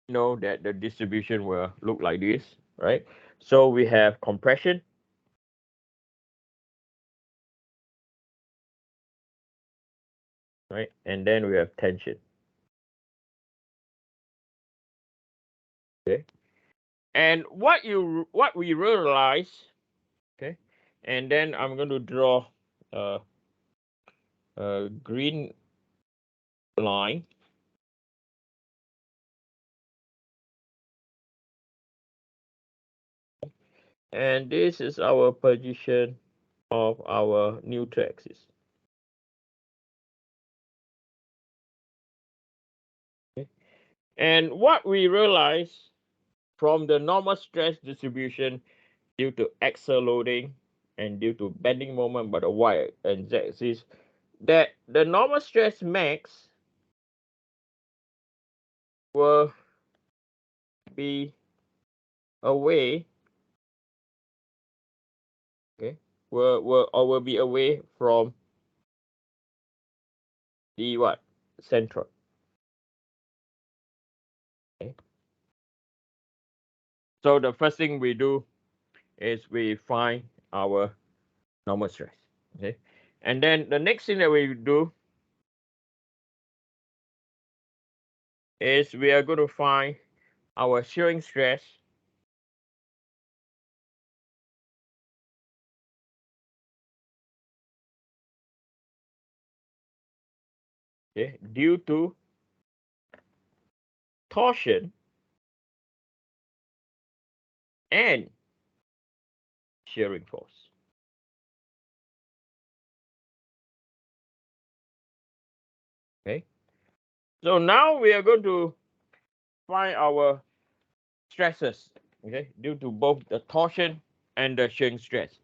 know that the distribution will look like this, right? So we have compression, right? And then we have tension. Okay. And what we realize, okay, and then I'm going to draw a, a green line. And this is our position of our neutral axis. Okay. And what we realize from the normal stress distribution due to axial loading and due to bending moment by the y and z axis, that the normal stress max will be away, okay, will be away from the what? Central. Okay. So the first thing we do is we find our normal stress. Okay. And then the next thing that we do is we are going to find our shearing stress, okay, due to torsion and shearing force. Okay. So now we are going to find our stresses, okay, due to both the torsion and the shearing stress.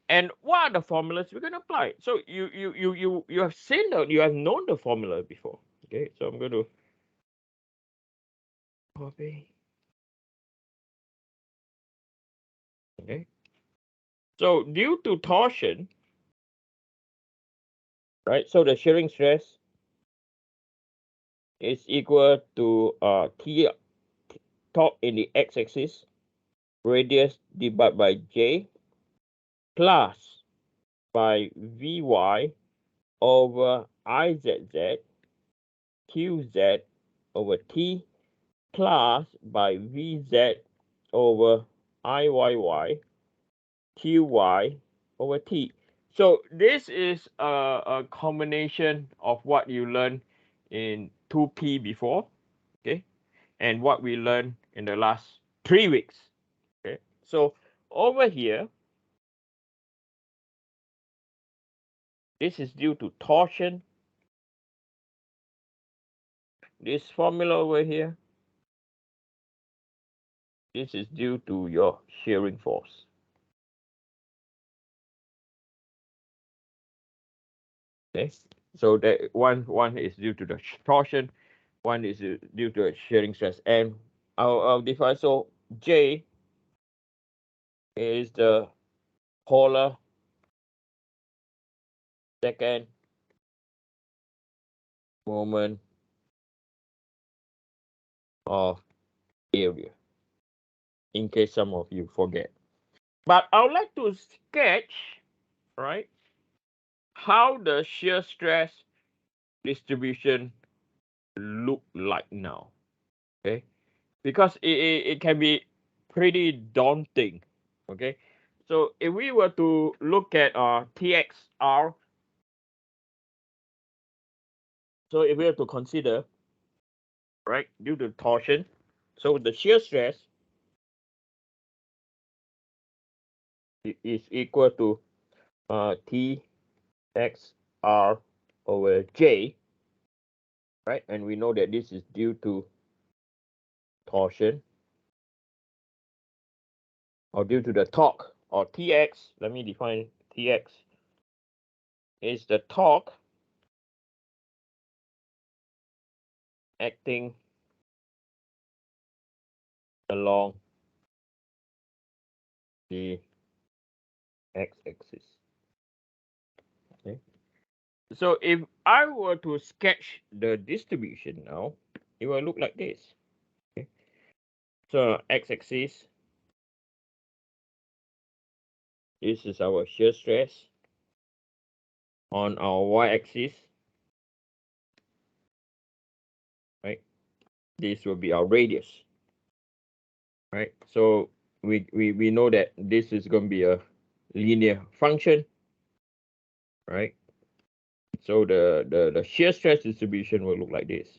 And what are the formulas we're going to apply? So you have seen you have known the formula before. Okay. So I'm going to copy. Okay. So due to torsion, right? So the shearing stress is equal to T torque in the x-axis, radius divided by J, plus by Vy over Izz, Qz over T, plus by Vz over Iyy, Qy over T. So this is a combination of what you learned in 2P before, okay, and what we learned in the last 3 weeks. Okay, so over here, this is due to torsion. This formula over here, this is due to your shearing force. Okay, so that one is due to the torsion, one is due to a shearing stress, and I'll define. So J is the polar second moment of area, in case some of you forget. But I would like to sketch, right, how the shear stress distribution look like now. Okay, because it can be pretty daunting. Okay, so if we were to look at TXR, so if we were to consider, right, due to torsion, so the shear stress is equal to TXR over J, right, and we know that this is due to torsion or due to the torque, or Tx. Let me define Tx is the torque acting along the x-axis. Okay. So if I were to sketch the distribution now, it will look like this. Okay. So x-axis, this is our shear stress. On our y-axis, right, this will be our radius, right? So we know that this is going to be a linear function, right? So the shear stress distribution will look like this.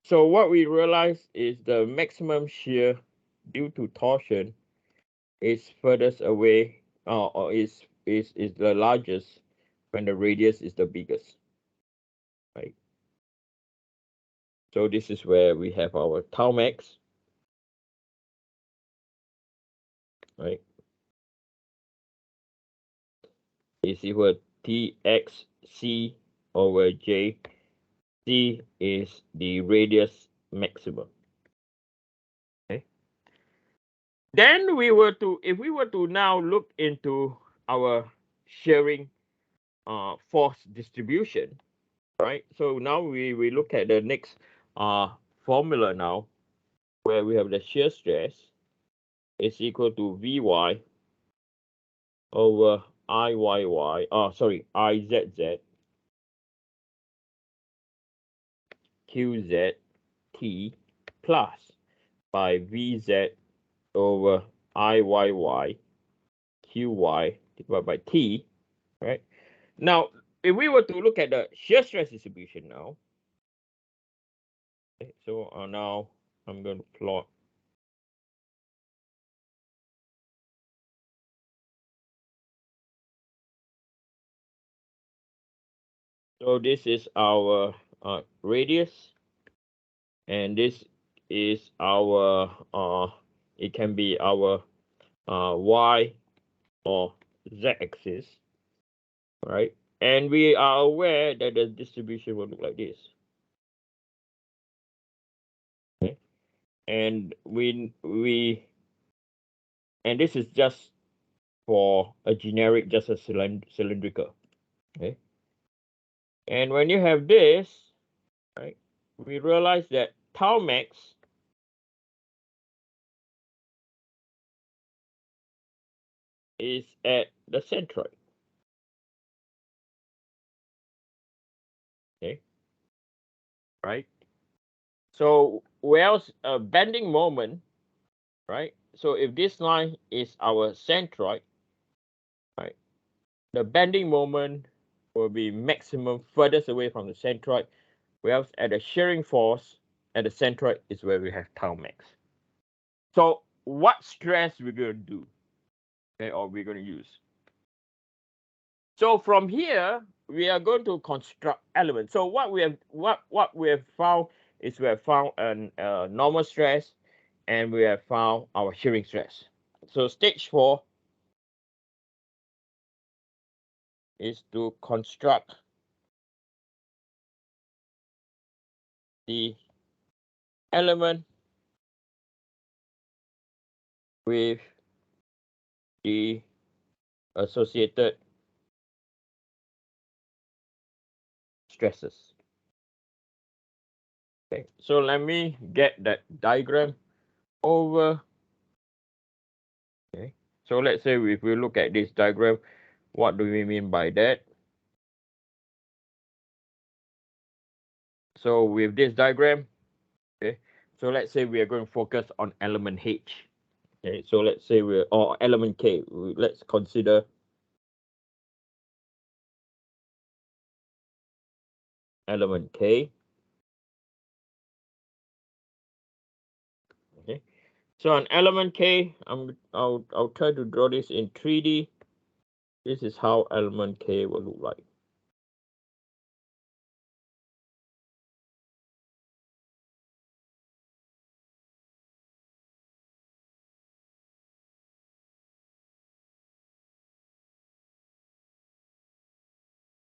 So what we realize is the maximum shear due to torsion is furthest away, or is the largest when the radius is the biggest, right? So this is where we have our tau max, right? Is equal to Txc over J. C is the radius maximum. Okay. Then if we were to now look into our shearing force distribution, right? So now we look at the next formula now, where we have the shear stress is equal to Vy over Iyy, Izz Qz T plus by Vz over Iyy Qy divided by T, right? Now, if we were to look at the shear stress distribution now, okay, so now I'm going to plot. So this is our radius, and this is our it can be our y or z-axis, right? And we are aware that the distribution will look like this. Okay? And and this is just for a generic, just a cylindrical. Okay. And when you have this, right, we realize that tau max is at the centroid. Okay. Right. So whereas a bending moment, right? So if this line is our centroid, right, the bending moment will be maximum furthest away from the centroid, whereas at the shearing force at the centroid is where we have tau max. So what stress we're going to do, okay, or we're going to use? So from here, we are going to construct elements. So what we have found is we have found a normal stress, and we have found our shearing stress. So stage 4 is to construct the element with the associated stresses. Okay, so let me get that diagram over. Okay, so let's say if we look at this diagram, what do we mean by that? So with this diagram, okay, so let's say we are going to focus on element H. Okay, so let's say or element K. Let's consider element K. Okay, so on element K, I'll try to draw this in 3D. This is how element K will look like.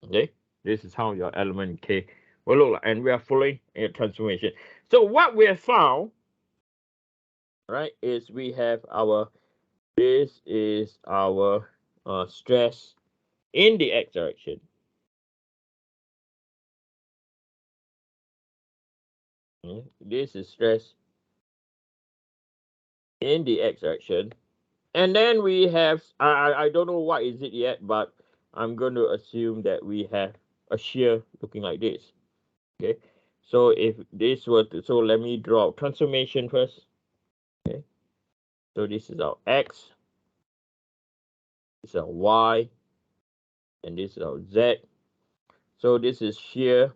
Okay, this is how your element K will look like, and we are following a transformation. So what we have found, right, is we have this is our stress in the x direction. This is stress in the x direction. And then we have, I don't know what is it yet, but I'm going to assume that we have a shear looking like this. Okay. So if this were to, so let me draw transformation first. Okay. So this is our x, this is our y, and this is our z. So this is shear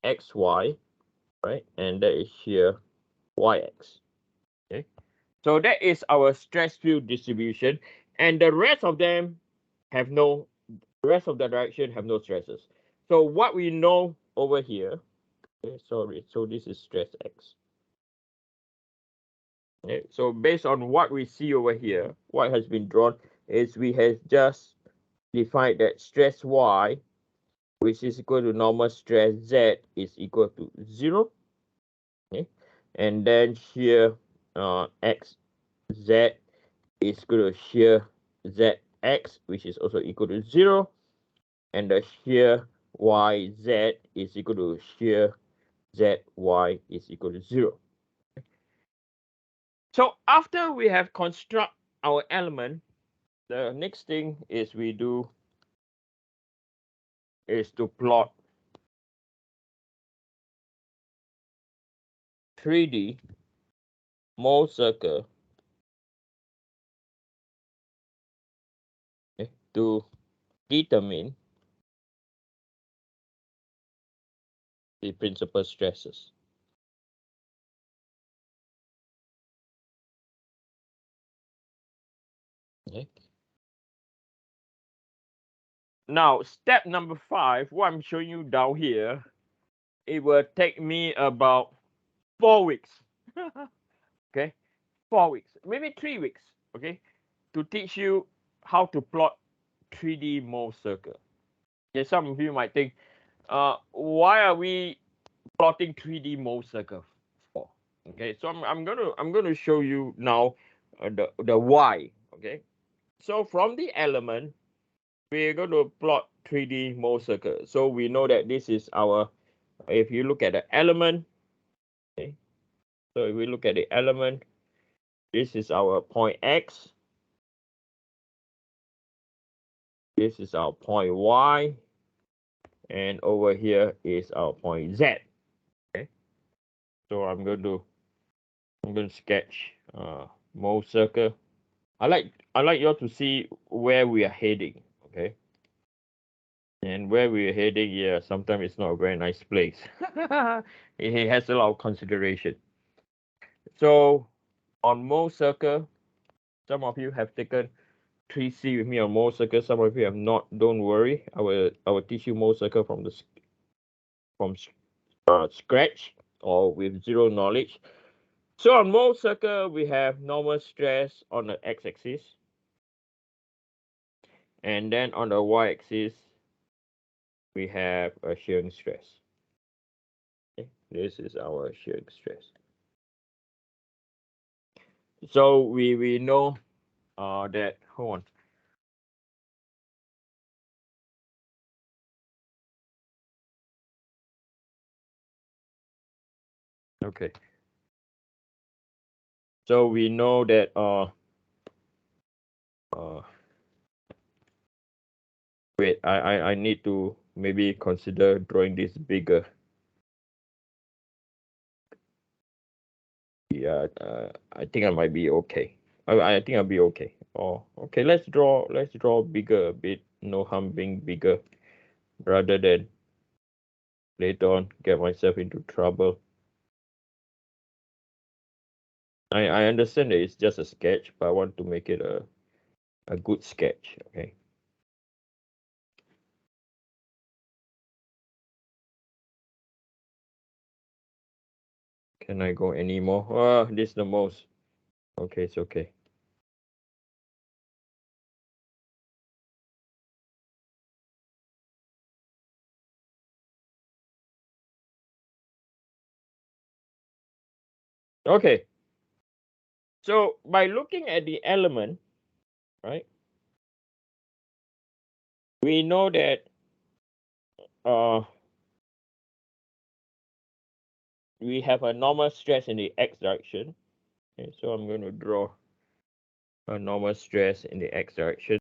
xy, right? And that is shear yx. Okay. So that is our stress field distribution, and the rest of them have no, the rest of the direction have no stresses. So what we know over here, okay, sorry, so this is stress x. Okay, so based on what we see over here, what has been drawn is we have just defined that stress y, which is equal to normal stress z, is equal to 0. Okay, and then shear x z is equal to shear zx, which is also equal to 0, and the shear yz is equal to shear zy is equal to 0. So after we have construct our element, the next thing is we do is to plot 3D mole circle, okay, to determine the principal stresses. Okay. Now, step number 5, what I'm showing you down here, it will take me about 4 weeks. Okay, 4 weeks, maybe 3 weeks, okay, to teach you how to plot 3D mole circle. Okay, some of you might think, why are we plotting 3D mole circle for? Okay, so I'm gonna show you now the why. Okay, so from the element, we're going to plot 3D mole circle. So we know that this is our, if you look at the element, okay, so if we look at the element, this is our point X, this is our point Y, and over here is our point Z. Okay, so I'm going to sketch mole circle. I like you all to see where we are heading. Okay, and where we are heading, yeah, sometimes it's not a very nice place. It has a lot of consideration. So on mole circle, some of you have taken 3C with me on mole circle. Some of you have not. Don't worry. I will teach you mole circle from scratch or with zero knowledge. So on mole circle, we have normal stress on the x-axis, and then on the y-axis, we have a shearing stress. Okay, this is our shearing stress. So we know that. Hold on. Okay. So we know that uh wait, I need to maybe consider drawing this bigger. Yeah, I think I might be okay. I think I'll be okay. Oh, okay. Let's draw bigger a bit. No harm being bigger, rather than later on get myself into trouble. I understand that it's just a sketch, but I want to make it a good sketch. Okay. Can I go any more? Ah, this is the most. Okay, it's okay. Okay. So by looking at the element, right, we know that uh we have a normal stress in the x direction. Okay, so I'm going to draw a normal stress in the x direction.